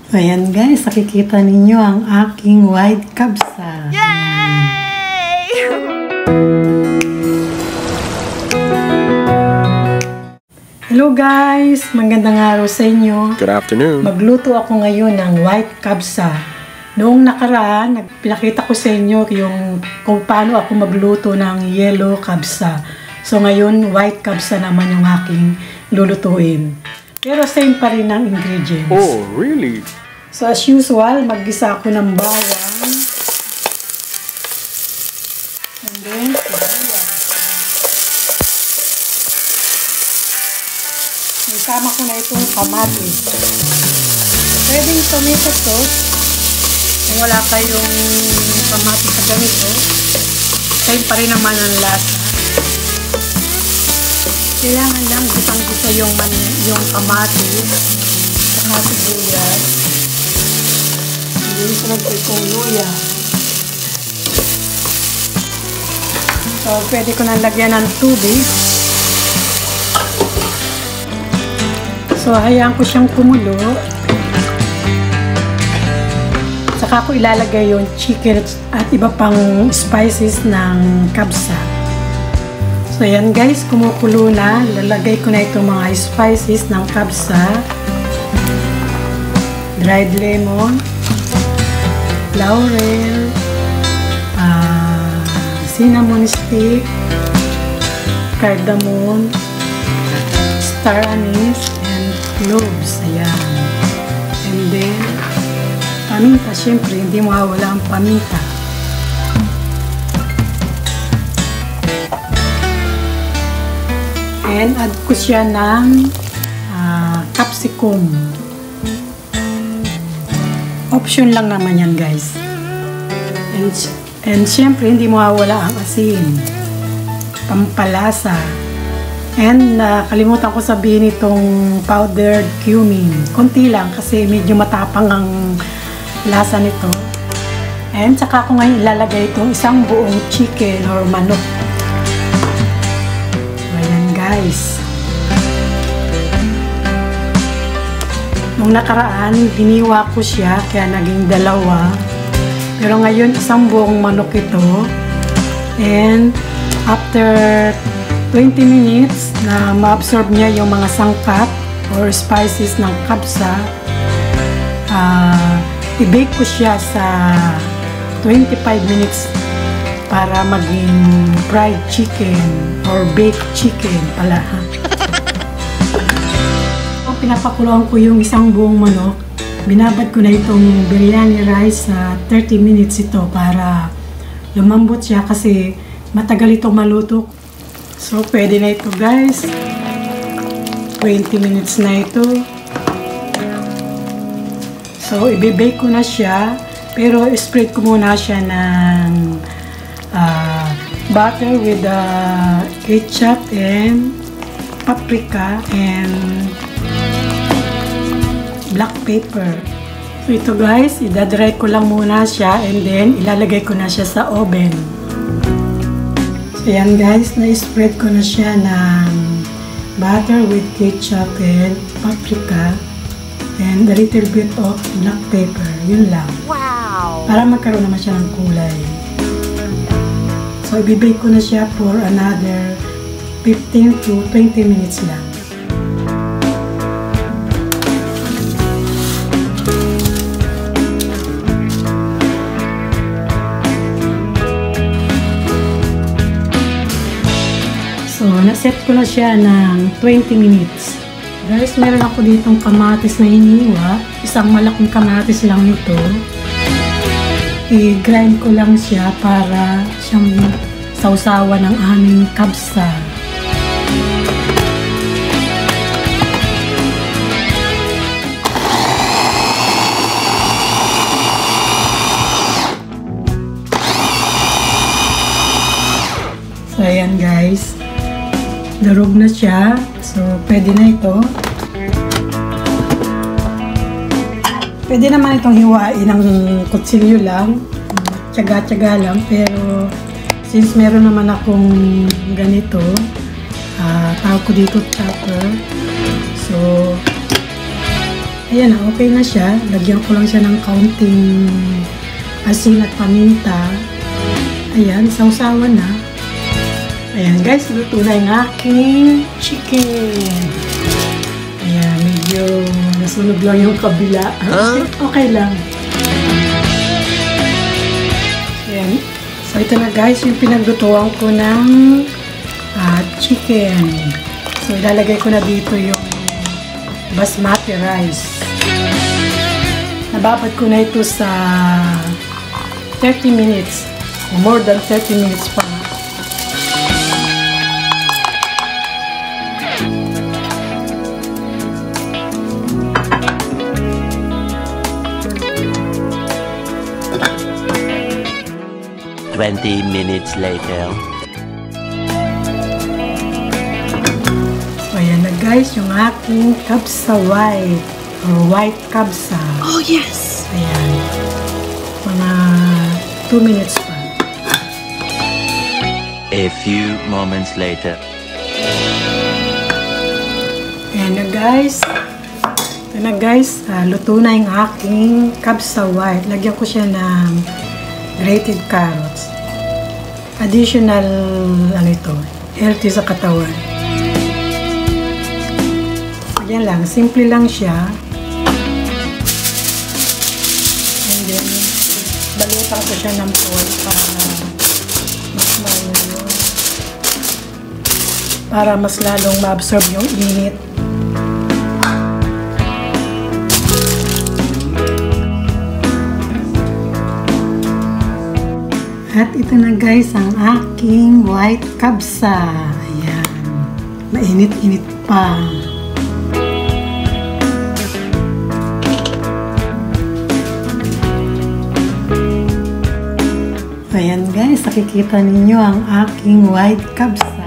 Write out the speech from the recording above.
So, ayan guys, nakikita ninyo ang aking white kabsa. Yay! Hello guys, magandang araw sa inyo. Good afternoon. Magluto ako ngayon ng white kabsa. Noong nakaraan, pinakita ko sa inyo kung paano ako magluto ng yellow kabsa. So ngayon, white kabsa naman yung aking lulutuin. Pero same pa rin ang ingredients. Oh, really? So as usual, mag-gisa ako ng bawang. And then, isama ko na itong kamatis. Pwedeng tomato sauce. Kung wala kayong kamatis sa ganito, same pa rin naman ang lasa. Kailangan lang gisang-gisa yung kamatis saka sibuyas. Hindi sunod ko itong luya. So, pwede ko nang lagyan ng tubig. So, hayaan ko siyang kumulo. Saka ko ilalagay yung chicken at iba pang spices ng kabsa. So, ayan guys, kumukulo na. Lalagay ko na itong mga spices ng kabsa. Dried lemon, laurel, cinnamon stick, cardamom, star anise, and cloves. Ayan. And then, paminta. Siyempre, hindi mawawala ang paminta. And add ko siya ng capsicum. Option lang naman yan guys. And syempre hindi mawawala ang asin. Pampalasa. And kalimutan ko sabihin itong powdered cumin. Konti lang kasi medyo matapang ang lasa nito. And saka ko ngayon ilalagay itong isang buong chicken or manok. Guys, nung nakaraan hiniwa ko siya kaya naging dalawa, pero ngayon isang buong manok ito. And after 20 minutes na ma-absorb niya yung mga sangkap or spices ng kabsa, i-bake ko siya sa 25 minutes para maging fried chicken or baked chicken pala. Pinapakuluan ko yung isang buong manok. Binabad ko na itong biryani rice sa 30 minutes ito para lumambot siya kasi matagal itong maluto. So pwede na ito guys. 20 minutes na ito. So i-bake ko na siya, pero spread ko muna siya ng butter with ketchup and paprika and black pepper. So ito guys, idadry ko lang muna siya and then ilalagay ko na siya sa oven. So yan guys, na-spread ko na siya ng butter with ketchup and paprika and a little bit of black pepper. Yun lang. Wow! Para magkaroon naman siya ng kulay. So, i-bake ko na siya for another 15 to 20 minutes lang. So, naset ko na siya ng 20 minutes. Guys, meron ako ditong kamatis na hiniwa. Isang malaking kamatis lang ito. I-grind ko lang siya para siyang sausawa ng aming kabsa. So ayan guys, darog na siya. So pwede na ito. Pwede naman itong hiwain ng kutsilyo lang, tiyaga-tiyaga lang, pero since meron naman akong ganito, tawag ko dito chopper. So Ayan na, okay na siya. Lagyan ko lang siya ng kaunting asin at paminta. Ayan, sausawan na. Ayan guys, luto na yung aking chicken. Ayan, medyo nasunog lang yung kabila. Okay lang. Ayan. So ito na guys, yung pinaglutuan ko ng chicken. So ilalagay ko na dito yung basmati rice. Nababad ko na ito sa 30 minutes. More than 30 minutes pa. Twenty minutes later. So, ayan na guys, yung aking kabsa white or white kabsa. Oh, yes! Ayan. Mga 2 minutes pa. A few moments later. Ayan na guys. Ito na guys, luto na yung aking kabsa white. Lagyan ko siya ng grated carrots. Additional, healthy sa katawan. Ayan lang, simple lang siya. And then, balutan ko siya ng foil para mas lalong ma-absorb yung init. At ito na guys ang aking white kabsa. Ayan. Mainit-init pa. Ayan guys, nakikita ninyo ang aking white kabsa.